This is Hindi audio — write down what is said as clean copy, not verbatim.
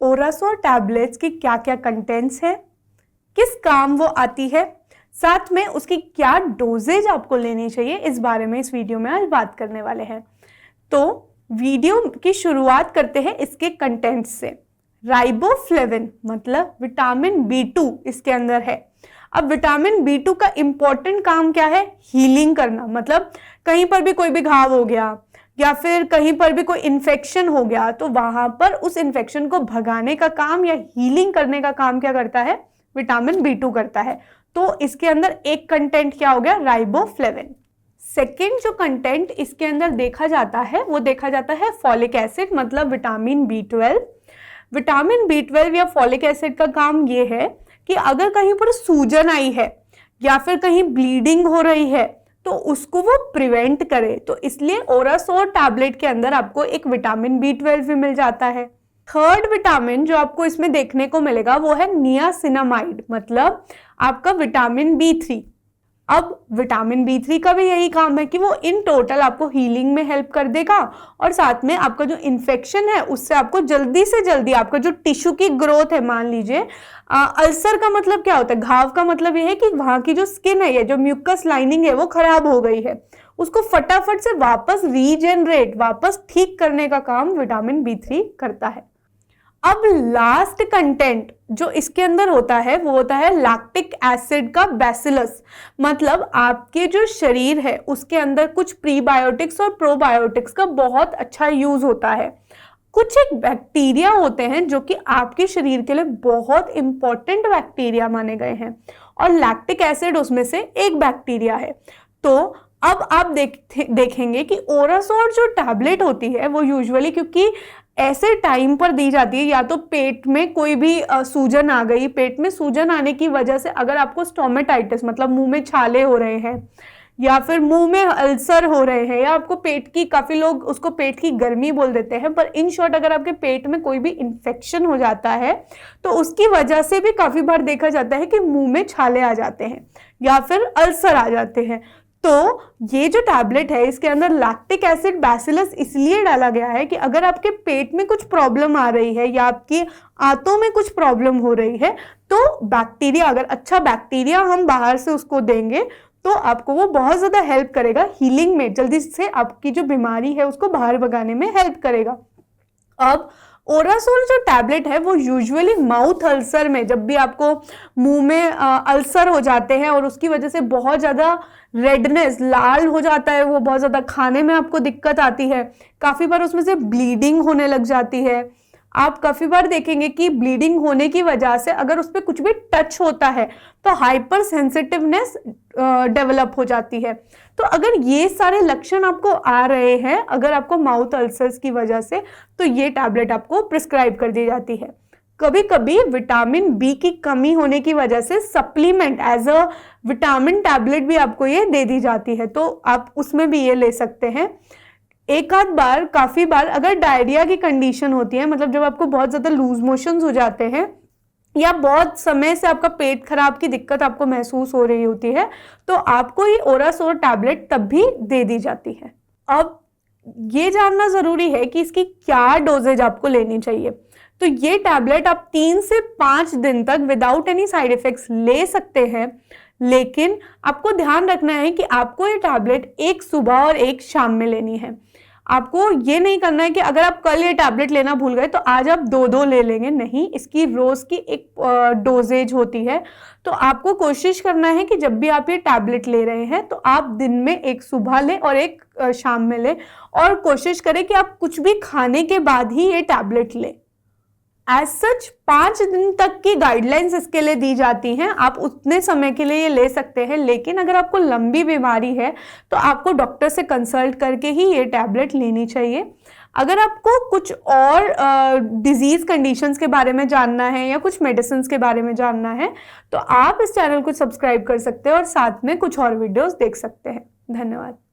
ओरासोर टैबलेट्स की क्या क्या कंटेंट्स है, किस काम वो आती है, साथ में उसकी क्या डोजेज आपको लेनी चाहिए, इस बारे में इस वीडियो में आज बात करने वाले हैं। तो वीडियो की शुरुआत करते हैं इसके कंटेंट्स से। राइबोफ्लेविन मतलब विटामिन B2 इसके अंदर है। अब विटामिन B2 का इंपॉर्टेंट काम क्या है? हीलिंग करना। मतलब कहीं पर भी कोई भी घाव हो गया या फिर कहीं पर भी कोई इन्फेक्शन हो गया तो वहां पर उस इन्फेक्शन को भगाने का काम या हीलिंग करने का काम क्या करता है? विटामिन B2 करता है। तो इसके अंदर एक कंटेंट क्या हो गया? राइबोफ्लेविन। सेकेंड जो कंटेंट इसके अंदर देखा जाता है वो देखा जाता है फॉलिक एसिड मतलब विटामिन B12। विटामिन B12 या फॉलिक एसिड का काम ये है कि अगर कहीं पर सूजन आई है या फिर कहीं ब्लीडिंग हो रही है तो उसको वो प्रिवेंट करे, तो इसलिए ओरासोर टैबलेट के अंदर आपको एक विटामिन B12 भी मिल जाता है। थर्ड विटामिन जो आपको इसमें देखने को मिलेगा वो है नियासिनामाइड मतलब आपका विटामिन B3। अब विटामिन B3 का भी यही काम है कि वो इन टोटल आपको हीलिंग में हेल्प कर देगा और साथ में आपका जो इन्फेक्शन है उससे आपको जल्दी से जल्दी आपका जो टिश्यू की ग्रोथ है, मान लीजिए अल्सर का मतलब क्या होता है? घाव का मतलब ये है कि वहां की जो स्किन है, ये जो म्यूकस लाइनिंग है वो खराब हो गई है, उसको फटाफट से वापस रीजनरेट, वापस ठीक करने का काम विटामिन B3 करता है। अब लास्ट कंटेंट जो इसके अंदर होता है वो होता है लैक्टिक एसिड का बैसिलस। मतलब आपके जो शरीर है उसके अंदर कुछ प्रीबायोटिक्स और प्रोबायोटिक्स का बहुत अच्छा यूज होता है। कुछ एक बैक्टीरिया होते हैं जो कि आपके शरीर के लिए बहुत इंपॉर्टेंट बैक्टीरिया माने गए हैं और लैक्टिक एसिड उसमें से एक बैक्टीरिया है। तो अब आप देखेंगे कि ओरासोर जो टैबलेट होती है वो यूजुअली क्योंकि ऐसे टाइम पर दी जाती है, या तो पेट में कोई भी सूजन आ गई, पेट में सूजन आने की वजह से अगर आपको स्टोमेटाइटिस मतलब मुंह में छाले हो रहे हैं या फिर मुंह में अल्सर हो रहे हैं या आपको पेट की, काफी लोग उसको पेट की गर्मी बोल देते हैं, पर इन शॉर्ट अगर आपके पेट में कोई भी इन्फेक्शन हो जाता है तो उसकी वजह से भी काफी बार देखा जाता है कि मुंह में छाले आ जाते हैं या फिर अल्सर आ जाते हैं। तो ये जो टैबलेट है इसके अंदर लैक्टिक एसिड बैसिलस इसलिए डाला गया है कि अगर आपके पेट में कुछ प्रॉब्लम आ रही है या आपकी आंतों में कुछ प्रॉब्लम हो रही है तो बैक्टीरिया, अगर अच्छा बैक्टीरिया हम बाहर से उसको देंगे तो आपको वो बहुत ज्यादा हेल्प करेगा हीलिंग में, जल्दी से आपकी जो बीमारी है उसको बाहर भगाने में हेल्प करेगा। अब ओरासोल जो टैबलेट है वो यूजुअली माउथ अल्सर में, जब भी आपको मुंह में अल्सर हो जाते हैं और उसकी वजह से बहुत ज़्यादा रेडनेस, लाल हो जाता है, वो बहुत ज़्यादा खाने में आपको दिक्कत आती है, काफ़ी बार उसमें से ब्लीडिंग होने लग जाती है। आप काफ़ी बार देखेंगे कि ब्लीडिंग होने की वजह से अगर उस पर कुछ भी टच होता है तो हाइपर सेंसिटिवनेस डेवलप हो जाती है। तो अगर ये सारे लक्षण आपको आ रहे हैं, अगर आपको माउथ अल्सर्स की वजह से, तो ये टैबलेट आपको प्रिस्क्राइब कर दी जाती है। कभी कभी विटामिन B की कमी होने की वजह से supplement as a vitamin tablet भी आपको ये दे दी जाती है, तो आप उसमें भी ये ले सकते हैं। एक आध बार, काफी बार अगर डायरिया की कंडीशन होती है, मतलब जब आपको बहुत ज्यादा लूज मोशंस हो जाते हैं या बहुत समय से आपका पेट खराब की दिक्कत आपको महसूस हो रही होती है, तो आपको ये ओरासोर टैबलेट तब भी दे दी जाती है। अब ये जानना जरूरी है कि इसकी क्या डोजेज आपको लेनी चाहिए। तो ये टैबलेट आप 3 से 5 दिन तक विदाउट एनी साइड इफेक्ट्स ले सकते हैं, लेकिन आपको ध्यान रखना है कि आपको ये टैबलेट एक सुबह और एक शाम में लेनी है। आपको ये नहीं करना है कि अगर आप कल ये टैबलेट लेना भूल गए तो आज आप 2 ले लेंगे, नहीं, इसकी रोज की एक डोजेज होती है। तो आपको कोशिश करना है कि जब भी आप ये टैबलेट ले रहे हैं तो आप दिन में एक सुबह लें और एक शाम में लें, और कोशिश करें कि आप कुछ भी खाने के बाद ही ये टैबलेट लें। एज सच 5 दिन तक की गाइडलाइंस इसके लिए दी जाती हैं, आप उतने समय के लिए ये ले सकते हैं, लेकिन अगर आपको लंबी बीमारी है तो आपको डॉक्टर से कंसल्ट करके ही ये टैबलेट लेनी चाहिए। अगर आपको कुछ और डिजीज कंडीशंस के बारे में जानना है या कुछ मेडिसिन के बारे में जानना है तो आप इस चैनल को सब्सक्राइब कर सकते हैं और साथ में कुछ और वीडियोस देख सकते हैं। धन्यवाद।